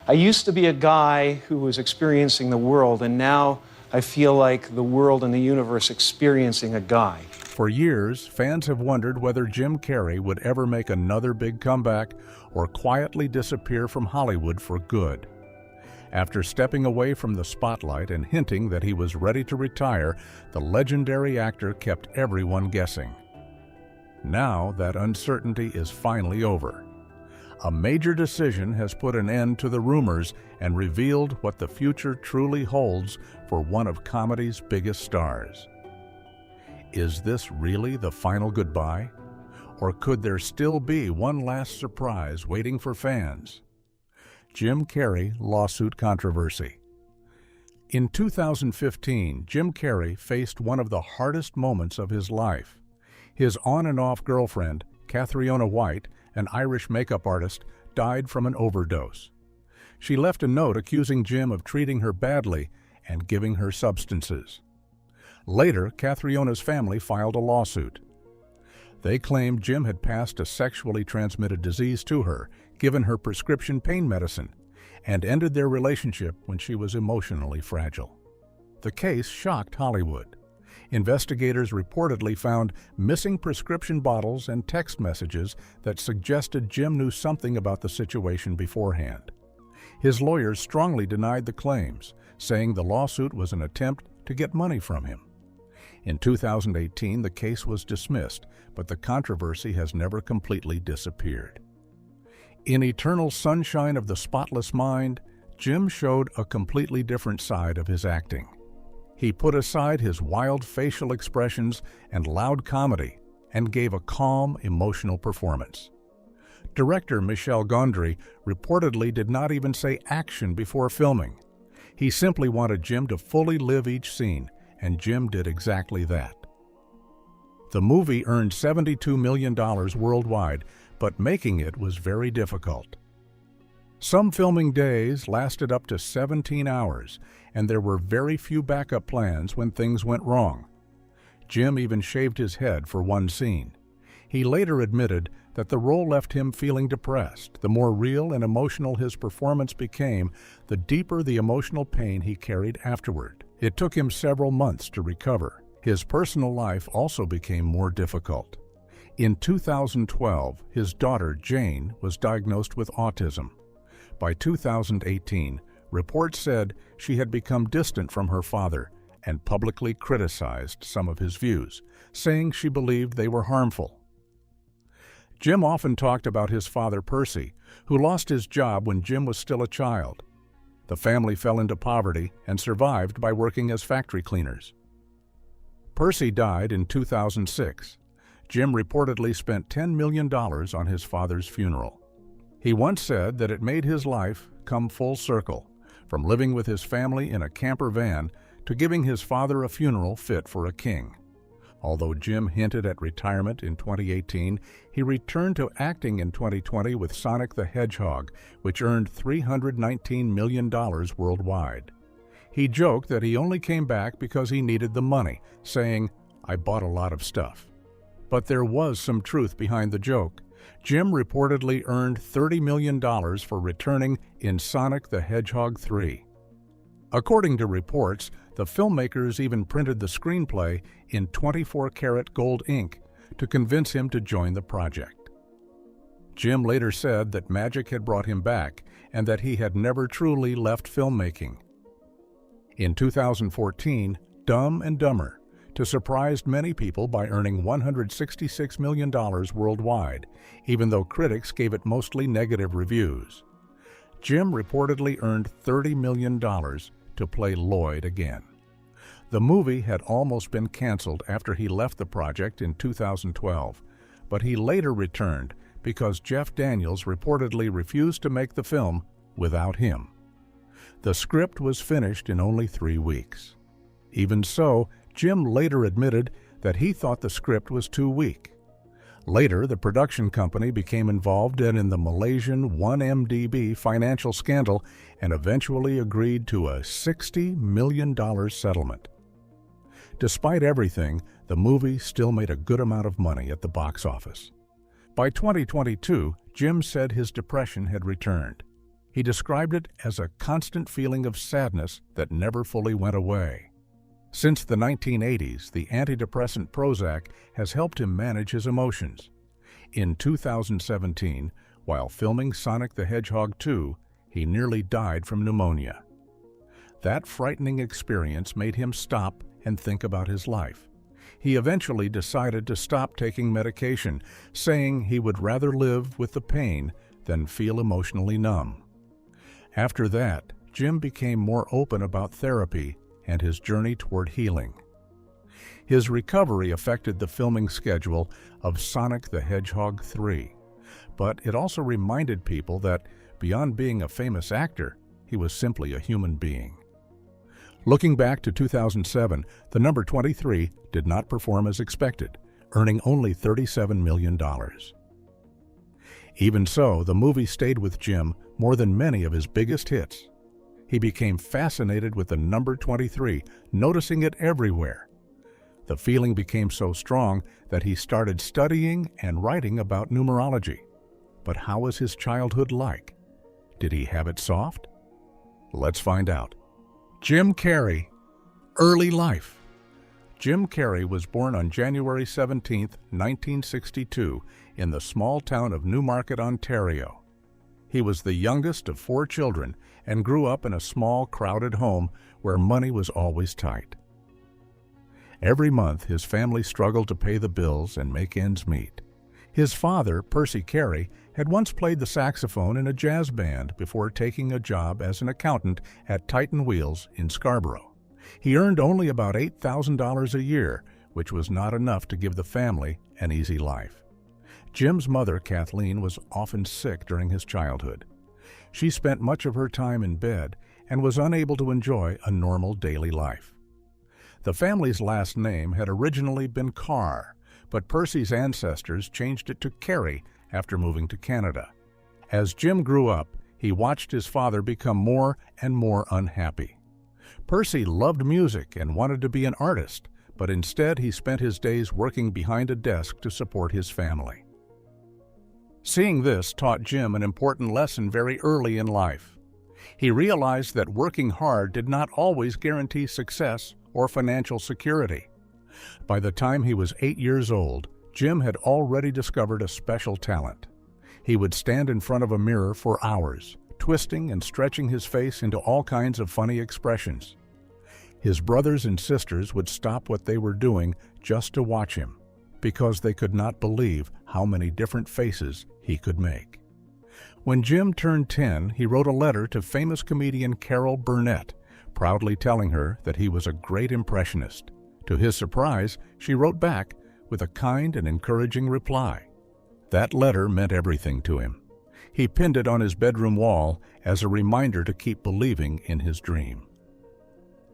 I used to be a guy who was experiencing the world, and now I feel like the world and the universe experiencing a guy. For years, fans have wondered whether Jim Carrey would ever make another big comeback or quietly disappear from Hollywood for good. After stepping away from the spotlight and hinting that he was ready to retire, the legendary actor kept everyone guessing. Now that uncertainty is finally over. A major decision has put an end to the rumors and revealed what the future truly holds for one of comedy's biggest stars. Is this really the final goodbye? Or could there still be one last surprise waiting for fans? Jim Carrey lawsuit controversy. In 2015, Jim Carrey faced one of the hardest moments of his life. His on and off girlfriend, Catriona White, an Irish makeup artist, died from an overdose. She left a note accusing Jim of treating her badly and giving her substances. Later, Catriona's family filed a lawsuit. They claimed Jim had passed a sexually transmitted disease to her, given her prescription pain medicine, and ended their relationship when she was emotionally fragile. The case shocked Hollywood. Investigators reportedly found missing prescription bottles and text messages that suggested Jim knew something about the situation beforehand. His lawyers strongly denied the claims, saying the lawsuit was an attempt to get money from him. In 2018, the case was dismissed, but the controversy has never completely disappeared. In Eternal Sunshine of the Spotless Mind, Jim showed a completely different side of his acting. He put aside his wild facial expressions and loud comedy and gave a calm, emotional performance. Director Michel Gondry reportedly did not even say action before filming. He simply wanted Jim to fully live each scene, and Jim did exactly that. The movie earned $72 million worldwide, but making it was very difficult. Some filming days lasted up to 17 hours, and there were very few backup plans when things went wrong. Jim even shaved his head for one scene. He later admitted that the role left him feeling depressed. The more real and emotional his performance became, the deeper the emotional pain he carried afterward. It took him several months to recover. His personal life also became more difficult. In 2012, his daughter, Jane, was diagnosed with autism. By 2018, reports said she had become distant from her father and publicly criticized some of his views, saying she believed they were harmful. Jim often talked about his father, Percy, who lost his job when Jim was still a child. The family fell into poverty and survived by working as factory cleaners. Percy died in 2006. Jim reportedly spent $10 million on his father's funeral. He once said that it made his life come full circle, from living with his family in a camper van to giving his father a funeral fit for a king. Although Jim hinted at retirement in 2018, he returned to acting in 2020 with Sonic the Hedgehog, which earned $319 million worldwide. He joked that he only came back because he needed the money, saying, "I bought a lot of stuff." But there was some truth behind the joke. Jim reportedly earned $30 million for returning in Sonic the Hedgehog 3. According to reports, the filmmakers even printed the screenplay in 24-karat gold ink to convince him to join the project. Jim later said that magic had brought him back and that he had never truly left filmmaking. In 2014, Dumb and Dumber surprised many people by earning $166 million worldwide, even though critics gave it mostly negative reviews. Jim reportedly earned $30 million to play Lloyd again. The movie had almost been canceled after he left the project in 2012, but he later returned because Jeff Daniels reportedly refused to make the film without him. The script was finished in only 3 weeks. Even so, Jim later admitted that he thought the script was too weak. Later, the production company became involved in the Malaysian 1MDB financial scandal and eventually agreed to a $60 million settlement. Despite everything, the movie still made a good amount of money at the box office. By 2022, Jim said his depression had returned. He described it as a constant feeling of sadness that never fully went away. Since the 1980s, the antidepressant Prozac has helped him manage his emotions. In 2017, while filming Sonic the Hedgehog 2, he nearly died from pneumonia. That frightening experience made him stop and think about his life. He eventually decided to stop taking medication, saying he would rather live with the pain than feel emotionally numb. After that, Jim became more open about therapy and his journey toward healing. His recovery affected the filming schedule of Sonic the Hedgehog 3, but it also reminded people that, beyond being a famous actor, he was simply a human being. Looking back to 2007, the number 23 did not perform as expected, earning only $37 million. Even so, the movie stayed with Jim more than many of his biggest hits. He became fascinated with the number 23, noticing it everywhere. The feeling became so strong that he started studying and writing about numerology. But how was his childhood like? Did he have it soft? Let's find out. Jim Carrey. Early life. Jim Carrey was born on January 17, 1962, in the small town of Newmarket, Ontario. He was the youngest of 4 children and grew up in a small, crowded home where money was always tight. Every month, his family struggled to pay the bills and make ends meet. His father, Percy Carrey, had once played the saxophone in a jazz band before taking a job as an accountant at Titan Wheels in Scarborough. He earned only about $8,000 a year, which was not enough to give the family an easy life. Jim's mother, Kathleen, was often sick during his childhood. She spent much of her time in bed and was unable to enjoy a normal daily life. The family's last name had originally been Carr, but Percy's ancestors changed it to Carrey after moving to Canada. As Jim grew up, he watched his father become more and more unhappy. Percy loved music and wanted to be an artist, but instead he spent his days working behind a desk to support his family. Seeing this taught Jim an important lesson very early in life. He realized that working hard did not always guarantee success or financial security. By the time he was 8 years old, Jim had already discovered a special talent. He would stand in front of a mirror for hours, twisting and stretching his face into all kinds of funny expressions. His brothers and sisters would stop what they were doing just to watch him, because they could not believe how many different faces he could make. When Jim turned 10, he wrote a letter to famous comedian Carol Burnett, proudly telling her that he was a great impressionist. To his surprise, she wrote back with a kind and encouraging reply. That letter meant everything to him. He pinned it on his bedroom wall as a reminder to keep believing in his dream.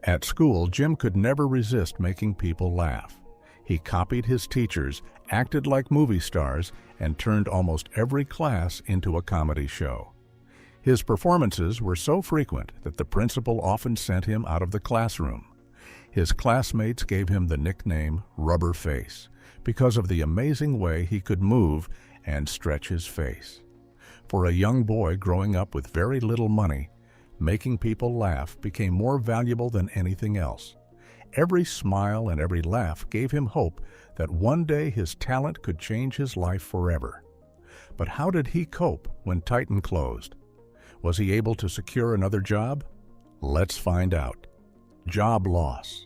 At school, Jim could never resist making people laugh. He copied his teachers, acted like movie stars, and turned almost every class into a comedy show. His performances were so frequent that the principal often sent him out of the classroom. His classmates gave him the nickname Rubber Face because of the amazing way he could move and stretch his face. For a young boy growing up with very little money, making people laugh became more valuable than anything else. Every smile and every laugh gave him hope that one day his talent could change his life forever. But how did he cope when Titan closed? Was he able to secure another job? Let's find out. Job loss.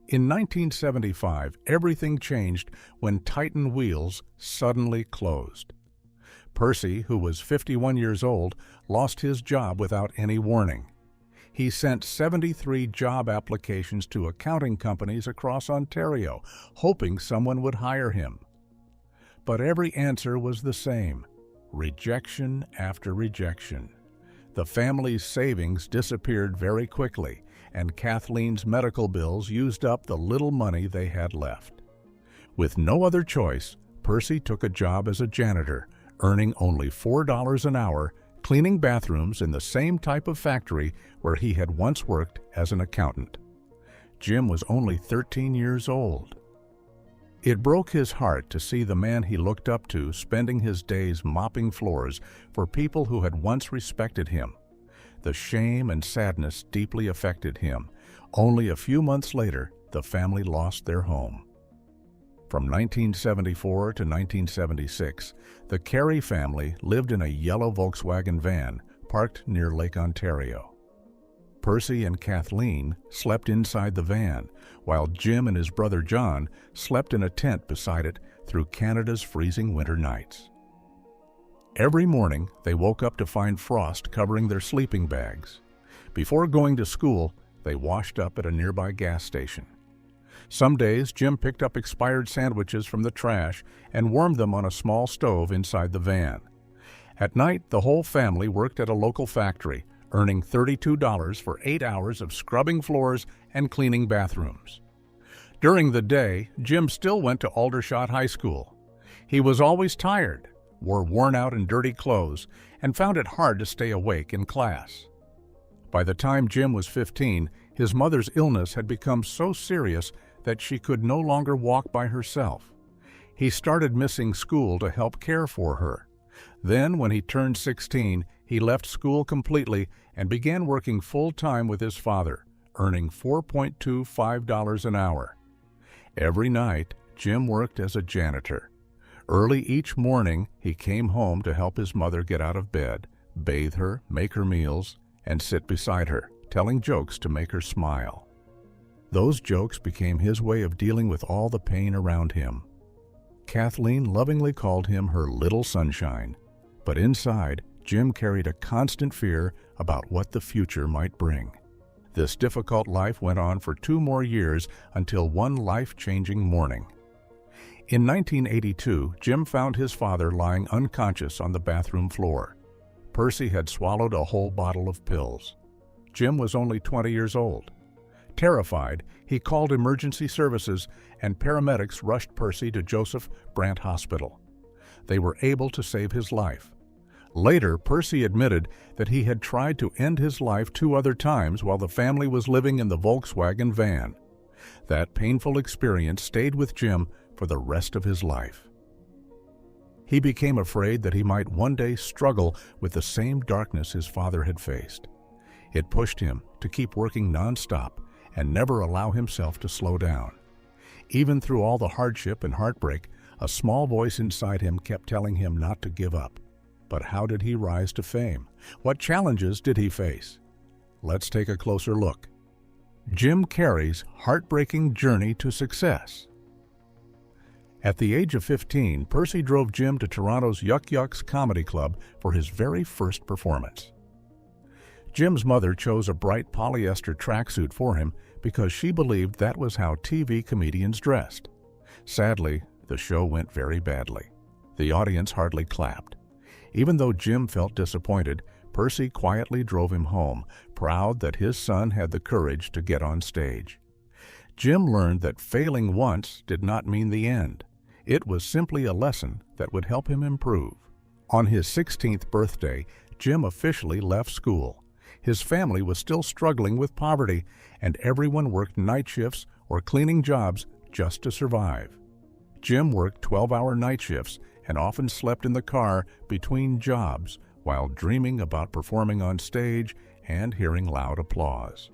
In 1975, everything changed when Titan Wheels suddenly closed. Percy, who was 51 years old, lost his job without any warning. He sent 73 job applications to accounting companies across Ontario, hoping someone would hire him. But every answer was the same: rejection after rejection. The family's savings disappeared very quickly, and Kathleen's medical bills used up the little money they had left. With no other choice, Percy took a job as a janitor, earning only $4 an hour, cleaning bathrooms in the same type of factory where he had once worked as an accountant. Jim was only 13 years old. It broke his heart to see the man he looked up to spending his days mopping floors for people who had once respected him. The shame and sadness deeply affected him. Only a few months later, the family lost their home. From 1974 to 1976, the Carrey family lived in a yellow Volkswagen van parked near Lake Ontario. Percy and Kathleen slept inside the van, while Jim and his brother John slept in a tent beside it through Canada's freezing winter nights. Every morning, they woke up to find frost covering their sleeping bags. Before going to school, they washed up at a nearby gas station. Some days, Jim picked up expired sandwiches from the trash and warmed them on a small stove inside the van. At night, the whole family worked at a local factory, earning $32 for 8 hours of scrubbing floors and cleaning bathrooms. During the day, Jim still went to Aldershot High School. He was always tired, wore worn-out and dirty clothes, and found it hard to stay awake in class. By the time Jim was 15, his mother's illness had become so serious that she could no longer walk by herself. He started missing school to help care for her. Then, when he turned 16, he left school completely and began working full-time with his father, earning $4.25 an hour. Every night, Jim worked as a janitor. Early each morning, he came home to help his mother get out of bed, bathe her, make her meals, and sit beside her, telling jokes to make her smile. Those jokes became his way of dealing with all the pain around him. Kathleen lovingly called him her little sunshine, but inside, Jim carried a constant fear about what the future might bring. This difficult life went on for 2 more years until one life-changing morning. In 1982, Jim found his father lying unconscious on the bathroom floor. Percy had swallowed a whole bottle of pills. Jim was only 20 years old. Terrified, he called emergency services, and paramedics rushed Percy to Joseph Brant Hospital. They were able to save his life. Later, Percy admitted that he had tried to end his life 2 other times while the family was living in the Volkswagen van. That painful experience stayed with Jim for the rest of his life. He became afraid that he might one day struggle with the same darkness his father had faced. It pushed him to keep working nonstop and never allow himself to slow down. Even through all the hardship and heartbreak, a small voice inside him kept telling him not to give up. But how did he rise to fame? What challenges did he face? Let's take a closer look. Jim Carrey's heartbreaking journey to success. At the age of 15, Percy drove Jim to Toronto's Yuck Yucks Comedy Club for his very first performance. Jim's mother chose a bright polyester tracksuit for him because she believed that was how TV comedians dressed. Sadly, the show went very badly. The audience hardly clapped. Even though Jim felt disappointed, Percy quietly drove him home, proud that his son had the courage to get on stage. Jim learned that failing once did not mean the end. It was simply a lesson that would help him improve. On his 16th birthday, Jim officially left school. His family was still struggling with poverty, and everyone worked night shifts or cleaning jobs just to survive. Jim worked 12-hour night shifts and often slept in the car between jobs while dreaming about performing on stage and hearing loud applause.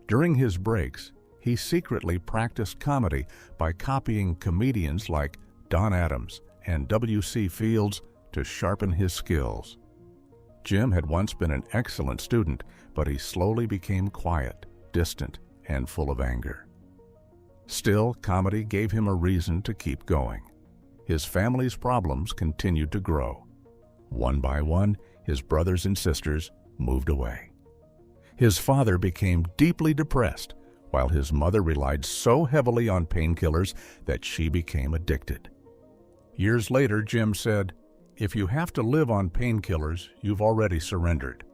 During his breaks, he secretly practiced comedy by copying comedians like Don Adams and W.C. Fields to sharpen his skills. Jim had once been an excellent student, but he slowly became quiet, distant, and full of anger. Still, comedy gave him a reason to keep going. His family's problems continued to grow. One by one, his brothers and sisters moved away. His father became deeply depressed, while his mother relied so heavily on painkillers that she became addicted. Years later, Jim said, "If you have to live on painkillers, you've already surrendered."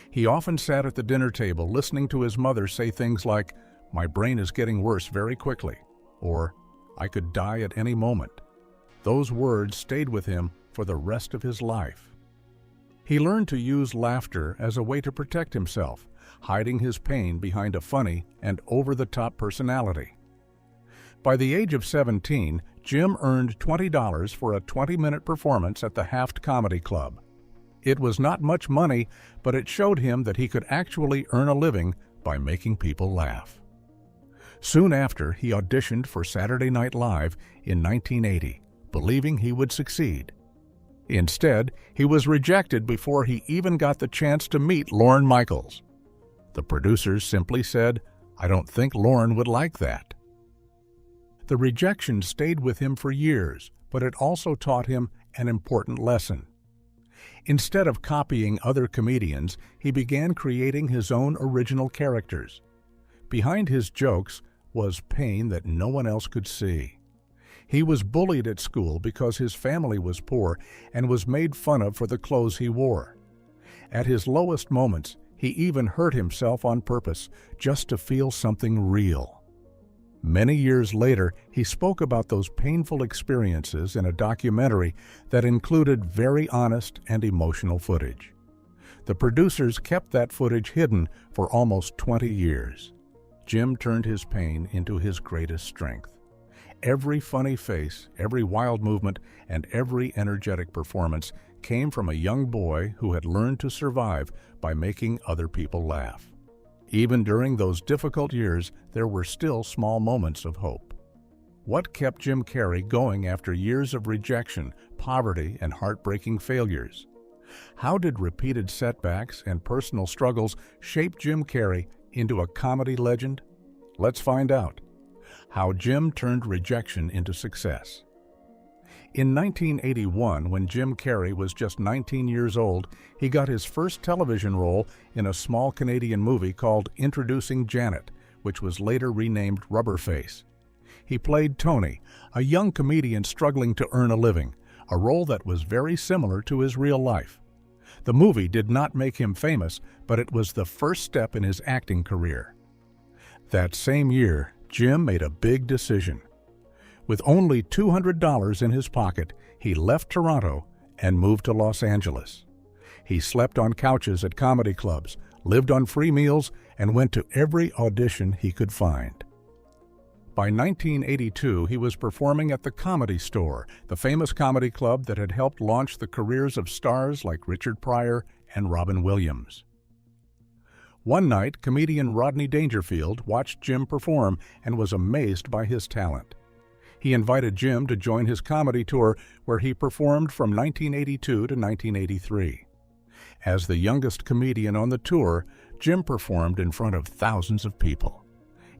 He often sat at the dinner table listening to his mother say things like, "My brain is getting worse very quickly," or "I could die at any moment." Those words stayed with him for the rest of his life. He learned to use laughter as a way to protect himself, hiding his pain behind a funny and over-the-top personality. By the age of 17, Jim earned $20 for a 20-minute performance at the Haft Comedy Club. It was not much money, but it showed him that he could actually earn a living by making people laugh. Soon after, he auditioned for Saturday Night Live in 1980, believing he would succeed. Instead, he was rejected before he even got the chance to meet Lorne Michaels. The producers simply said, "I don't think Lorne would like that." The rejection stayed with him for years, but it also taught him an important lesson. Instead of copying other comedians, he began creating his own original characters. Behind his jokes was pain that no one else could see. He was bullied at school because his family was poor and was made fun of for the clothes he wore. At his lowest moments, he even hurt himself on purpose just to feel something real. Many years later, he spoke about those painful experiences in a documentary that included very honest and emotional footage. The producers kept that footage hidden for almost 20 years. Jim turned his pain into his greatest strength. Every funny face, every wild movement, and every energetic performance came from a young boy who had learned to survive by making other people laugh. Even during those difficult years, there were still small moments of hope. What kept Jim Carrey going after years of rejection, poverty, and heartbreaking failures? How did repeated setbacks and personal struggles shape Jim Carrey into a comedy legend? Let's find out. How Jim turned rejection into success. In 1981, when Jim Carrey was just 19 years old, he got his first television role in a small Canadian movie called Introducing Janet, which was later renamed Rubberface. He played Tony, a young comedian struggling to earn a living, a role that was very similar to his real life. The movie did not make him famous, but it was the first step in his acting career. That same year, Jim made a big decision. With only $200 in his pocket, he left Toronto and moved to Los Angeles. He slept on couches at comedy clubs, lived on free meals, and went to every audition he could find. By 1982, he was performing at the Comedy Store, the famous comedy club that had helped launch the careers of stars like Richard Pryor and Robin Williams. One night, comedian Rodney Dangerfield watched Jim perform and was amazed by his talent. He invited Jim to join his comedy tour, where he performed from 1982 to 1983. As the youngest comedian on the tour, Jim performed in front of thousands of people.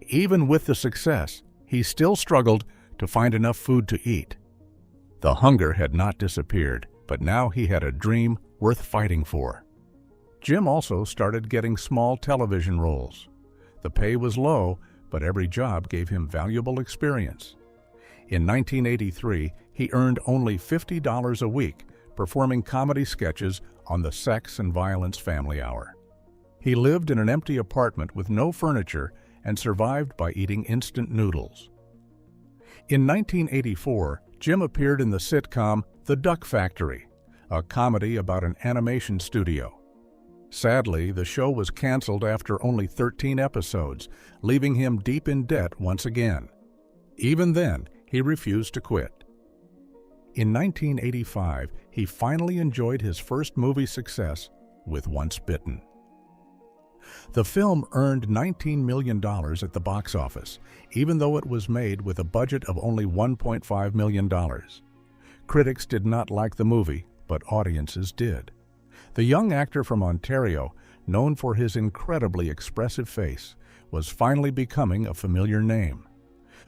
Even with the success, he still struggled to find enough food to eat. The hunger had not disappeared, but now he had a dream worth fighting for. Jim also started getting small television roles. The pay was low, but every job gave him valuable experience. In 1983, he earned only $50 a week, performing comedy sketches on the Sex and Violence Family Hour. He lived in an empty apartment with no furniture and survived by eating instant noodles. In 1984, Jim appeared in the sitcom The Duck Factory, a comedy about an animation studio. Sadly, the show was canceled after only 13 episodes, leaving him deep in debt once again. Even then, he refused to quit. In 1985, he finally enjoyed his first movie success with Once Bitten. The film earned $19 million at the box office, even though it was made with a budget of only $1.5 million. Critics did not like the movie, but audiences did. The young actor from Ontario, known for his incredibly expressive face, was finally becoming a familiar name.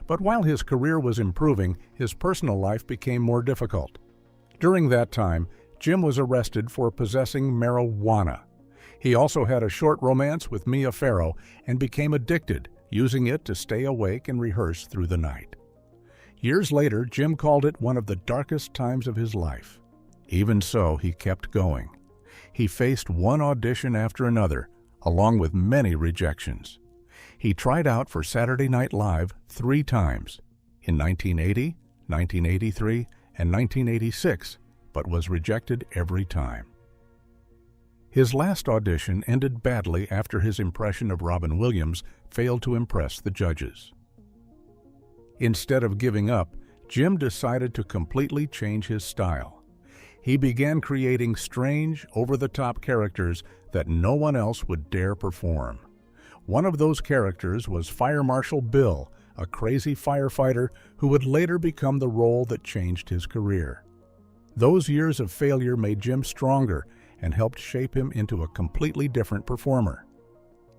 But while his career was improving, his personal life became more difficult. During that time, Jim was arrested for possessing marijuana. He also had a short romance with Mia Farrow and became addicted, using it to stay awake and rehearse through the night. Years later, Jim called it one of the darkest times of his life. Even so, he kept going. He faced one audition after another, along with many rejections. He tried out for Saturday Night Live 3 times, in 1980, 1983, and 1986, but was rejected every time. His last audition ended badly after his impression of Robin Williams failed to impress the judges. Instead of giving up, Jim decided to completely change his style. He began creating strange, over-the-top characters that no one else would dare perform. One of those characters was Fire Marshal Bill, a crazy firefighter who would later become the role that changed his career. Those years of failure made Jim stronger and helped shape him into a completely different performer.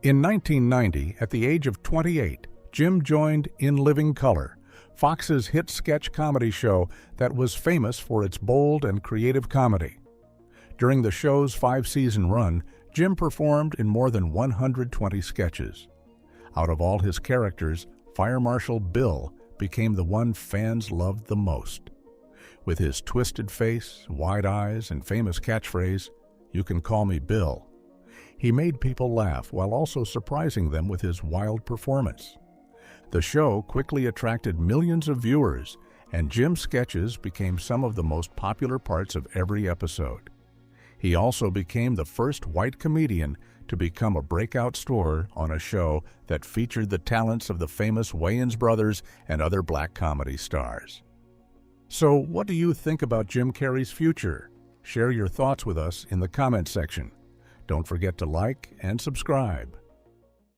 In 1990, at the age of 28, Jim joined In Living Color, Fox's hit sketch comedy show that was famous for its bold and creative comedy. During the show's 5-season run, Jim performed in more than 120 sketches. Out of all his characters, Fire Marshal Bill became the one fans loved the most. With his twisted face, wide eyes, and famous catchphrase, "You can call me Bill," he made people laugh while also surprising them with his wild performance. The show quickly attracted millions of viewers, and Jim's sketches became some of the most popular parts of every episode. He also became the first white comedian to become a breakout star on a show that featured the talents of the famous Wayans brothers and other black comedy stars. So, what do you think about Jim Carrey's future? Share your thoughts with us in the comment section. Don't forget to like and subscribe.